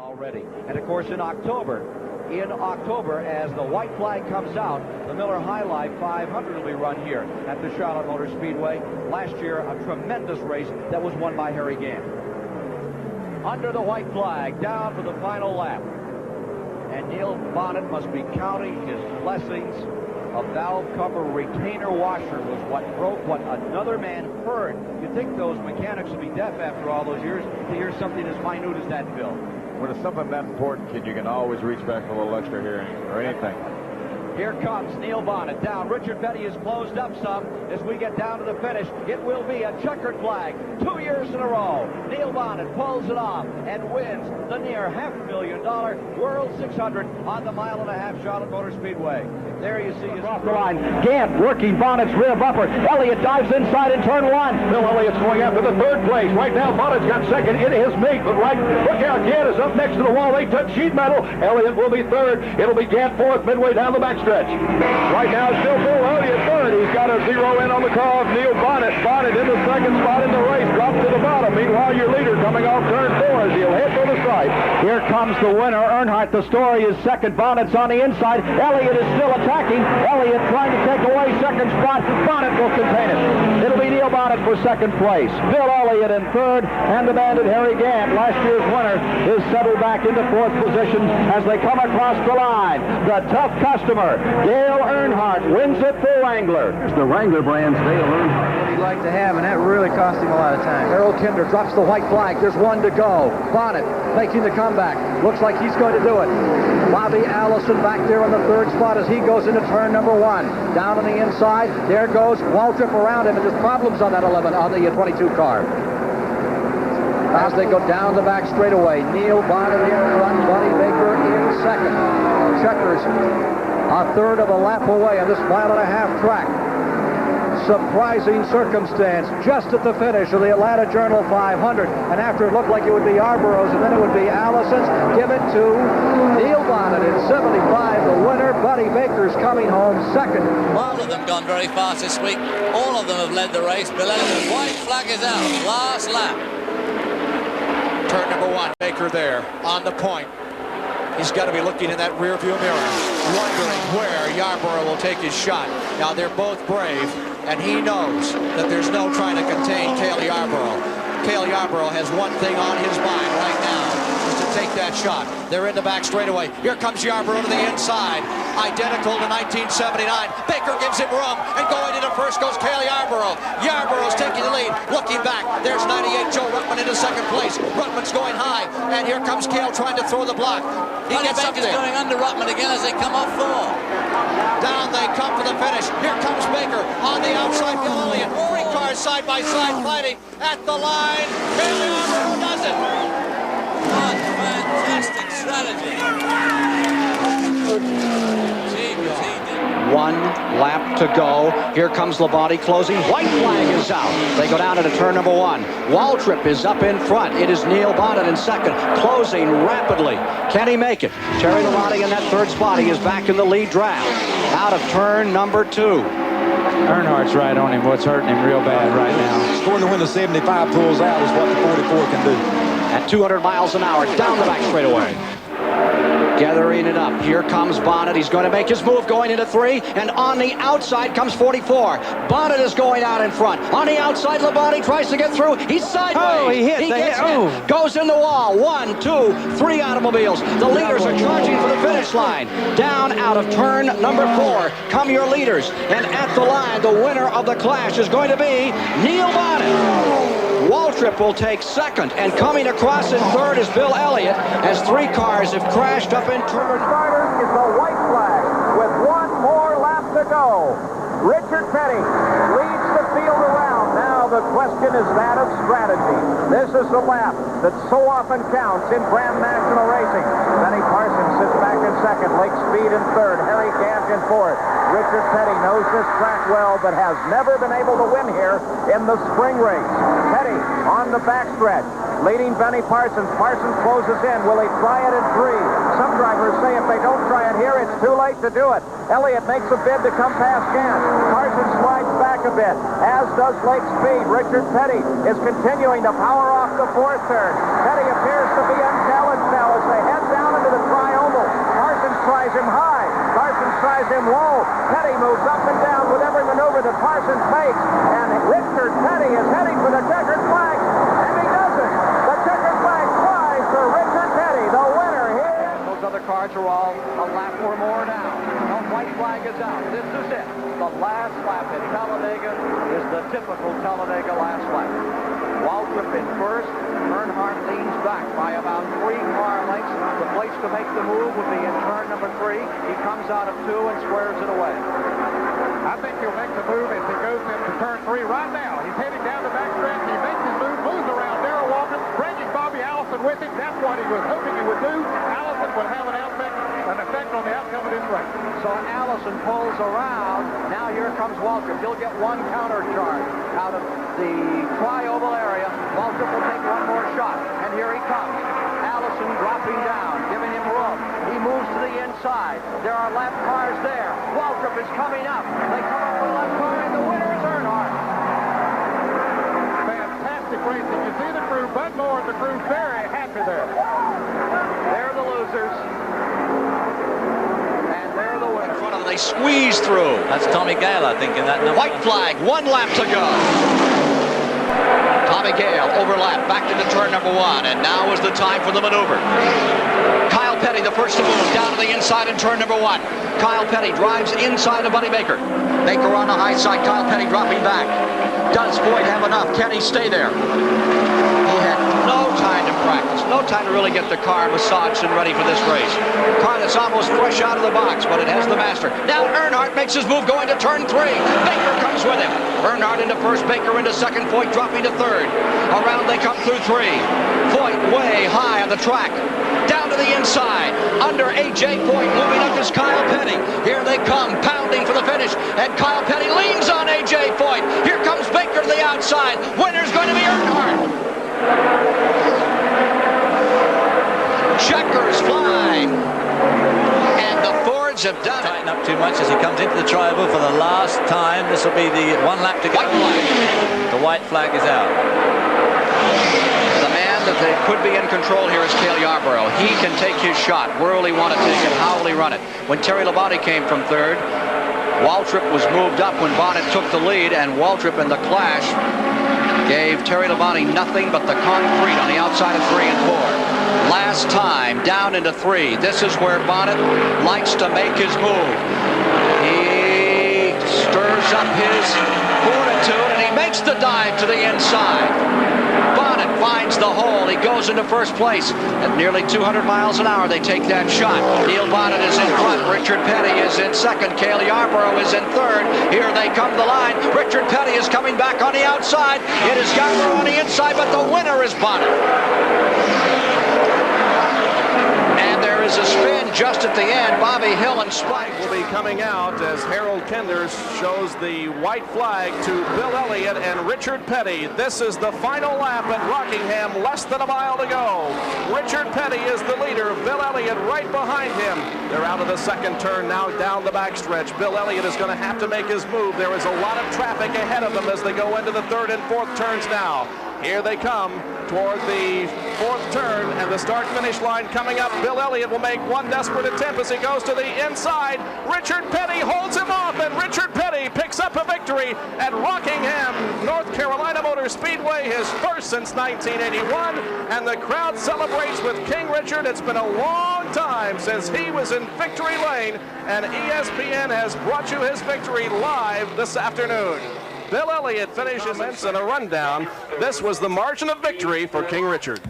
already. And of course in October, as the white flag comes out, the Miller High Life 500 will be run here at the Charlotte Motor Speedway. Last year, a tremendous race that was won by Harry Gant. Under the white flag, down for the final lap. And Neil Bonnet must be counting his blessings. A valve cover retainer washer was what broke what another man heard. You'd think those mechanics would be deaf after all those years to hear something as minute as that, Bill. When it's something that important, kid, you can always reach back for a little extra hearing or anything. Here comes Neil Bonnet down. Richard Petty is closed up some as we get down to the finish. It will be a checkered flag 2 years in a row. Neil Bonnet pulls it off and wins the near $500,000 World 600 on the mile-and-a-half Charlotte Motor Speedway. There you see his off the line. Gant working Bonnet's rear bumper. Elliott dives inside in turn one. Bill Elliott's going after the third place. Right now, Bonnet's got second in his mate, but look out, Gant is up next to the wall. They touch sheet metal. Elliott will be third. It'll be Gant fourth midway down the backstretch. Right now, still Bill Elliott third. He's got a zero in on the car of Neil Bonnet. Bonnet in the second spot in the race, dropped to the bottom. Meanwhile, your leader coming off turn four as he'll head for the stripe. Here comes the winner, Earnhardt. The story is second. Bonnet's on the inside. Elliott is still attacking. Elliott trying to take away second spot. Bonnet will contain it. It'll be Neil Bonnet for second place. Bill Elliott in third, and the bandit Harry Gant, last year's winner, is settled back into fourth position as they come across the line. The tough customer, Dale Earnhardt, wins it for Wrangler. It's the Wrangler brand's Dale Earnhardt. What he'd like to have, and that really cost him a lot of time. Harold Kinder drops the white flag. There's one to go. Bonnet making the comeback. Looks like he's going to do it. Bobby Allison back there in the third spot as he goes into turn number one. Down on the inside, there goes Waltrip around him, and there's problems on that 22 car. As they go down the back straightaway, Neil Bonnet in front, Buddy Baker in second. Checkers a third of a lap away on this mile-and-a-half track. Surprising circumstance just at the finish of the Atlanta Journal 500, and after it looked like it would be Yarborough's and then it would be Allison's, give it to Neil Bonnet in 75, the winner. Buddy Baker's coming home second. All of them gone very fast this week. All of them have led the race. Bill Elliott, white flag is out, last lap. Turn number one, Baker there on the point. He's got to be looking in that rear view mirror, wondering where Yarborough will take his shot. Now they're both brave, and he knows that there's no trying to contain Cale Yarborough. Cale Yarborough has one thing on his mind right now, is to take that shot. They're in the back straightaway. Here comes Yarborough to the inside, identical to 1979. Baker gives him room, and going into first goes Cale Yarborough. Yarborough's taking the lead, looking back. There's 98 Joe Ruttman into second place. Ruttman's going high, and here comes Cale trying to throw the block. He gets up Baker's there. going under Ruttman again as they come off four. Down they come for the finish. Here comes Baker on the outside. Bill Elliott. Three cars side by side fighting at the line. Cale Yarborough does it. What fantastic strategy. Gee, was he did. One lap to go. Here comes Labonte closing. White flag is out. They go down into turn number one. Waltrip is up in front. It is Neil Bonnet in second, closing rapidly. Can he make it? Terry Labonte in that third spot. He is back in the lead draft. Out of turn number two. Earnhardt's right on him. What's hurting him real bad right now. Scoring to win the 75 pulls out is what the 44 can do. At 200 miles an hour, down the back straightaway. Gathering it up. Here comes Bonnet. He's going to make his move going into three. And on the outside comes 44. Bonnet is going out in front. On the outside, Labonte tries to get through. He's sideways. Oh, he hit. Goes in the wall. 1, 2, 3 automobiles. The leaders are charging for the finish line. Down out of turn number 4 come your leaders. And at the line, the winner of the clash is going to be Neil Bonnet. Waltrip will take second, and coming across in third is Bill Elliott, as 3 cars have crashed up in turn. Starters is the white flag with one more lap to go. Richard Petty leads the field around. Now the question is that of strategy. This is the lap that so often counts in Grand National Racing. Benny Parsons sits back in second. Lake Speed in third. Harry Gant in fourth. Richard Petty knows this track well, but has never been able to win here in the spring race. Petty on the backstretch, leading Benny Parsons. Parsons closes in. Will he try it in 3? Some drivers say if they don't try it here, it's too late to do it. Elliott makes a bid to come past Gant. Carson slides back a bit, as does Lake Speed. Richard Petty is continuing to power off the fourth turn. Petty appears to be unchallenged now as they head down into the tri-oval. Carson tries him high. Carson tries him low. Petty moves up and down with every maneuver that Parsons makes. And Richard Petty is heading for the checkered flag. And he doesn't. The checkered flag flies for Richard Petty, the winner here. Those other cars are all a lap or more now. The white flag is out. This is it. The last lap at Talladega is the typical Talladega last lap. Waltrip in first. Earnhardt leans back by about 3 car lengths. The place to make the move would be in turn number 3. He comes out of 2 and squares it away. I think he'll make the move as he goes into turn 3 right now. He's heading down the backstretch. He makes his move, moves around Darrell Walker, bringing Bobby Allison with him. That's what he was hoping he would do. Allison would have an effect on the outcome of this race. So Allison pulls around. Now here comes Waltrip. He'll get 1 counter charge out of the tri-oval area. Waltrip will take 1 more shot. And here he comes. Allison dropping down, giving him room. He moves to the inside. There are lap cars there. Waltrip is coming up. They come up with a left car, and the winner is Earnhardt. Fantastic racing. You see the crew, Bud Moore and the crew very happy there. They're the losers. And they're the winners. In front of them, they squeeze through. That's Tommy Gale, I think, in that number. White flag, 1 lap to go. Tommy Gale overlap back into turn number 1, and now is the time for the maneuver. Kyle Petty, the first to move, down to the inside in turn number 1. Kyle Petty drives inside of Buddy Baker. Baker on the high side, Kyle Petty dropping back. Does Boyd have enough? Can he stay there? He had no time to practice, no time to really get the car massaged and ready for this race. Car that's almost fresh out of the box, but it has the master. Now Earnhardt makes his move going to turn 3. Baker comes with him. Earnhardt into first, Baker into second, Foyt dropping to third. Around they come through 3. Foyt way high on the track. Down to the inside. Under A.J. Foyt. Moving up is Kyle Petty. Here they come, pounding for the finish. And Kyle Petty leans on A.J. Foyt. Here comes Baker to the outside. Winner's going to be Earnhardt. Checkers flying. And the Fords have done it. Tighten up too much as he comes into the tri-oval for the last time. This will be the 1 lap to go. White flag. The white flag is out. The man that they could be in control here is Cale Yarborough. He can take his shot. Where will he want to take it? How will he run it? When Terry Labonte came from third, Waltrip was moved up when Bonnet took the lead, and Waltrip in the clash gave Terry Labonte nothing but the concrete on the outside of 3 and 4. Last time, down into 3. This is where Bonnet likes to make his move. He stirs up his fortitude, and he makes the dive to the inside. Bonnet finds the hole. He goes into first place. At nearly 200 miles an hour, they take that shot. Neil Bonnet is in front. Richard Petty is in second. Cale Yarborough is in third. Here they come to the line. Richard Petty is coming back on the outside. It is Yarborough on the inside, but the winner is Bonnet. And there is a spin just at the end. Bobby Hill and Spike will be coming out as Harold Kenders shows the white flag to Bill Elliott and Richard Petty. This is the final lap at Rockingham, less than a mile to go. Richard Petty is the leader. Bill Elliott right behind him. They're out of the second turn now down the backstretch. Bill Elliott is going to have to make his move. There is a lot of traffic ahead of them as they go into the third and fourth turns now. Here they come toward the fourth turn, and the start-finish line coming up. Bill Elliott will make one desperate attempt as he goes to the inside. Richard Petty holds him off, and Richard Petty picks up a victory at Rockingham, North Carolina Motor Speedway, his first since 1981, and the crowd celebrates with King Richard. It's been a long time since he was in victory lane, and ESPN has brought you his victory live this afternoon. Bill Elliott finishes in a rundown. This was the margin of victory for King Richard.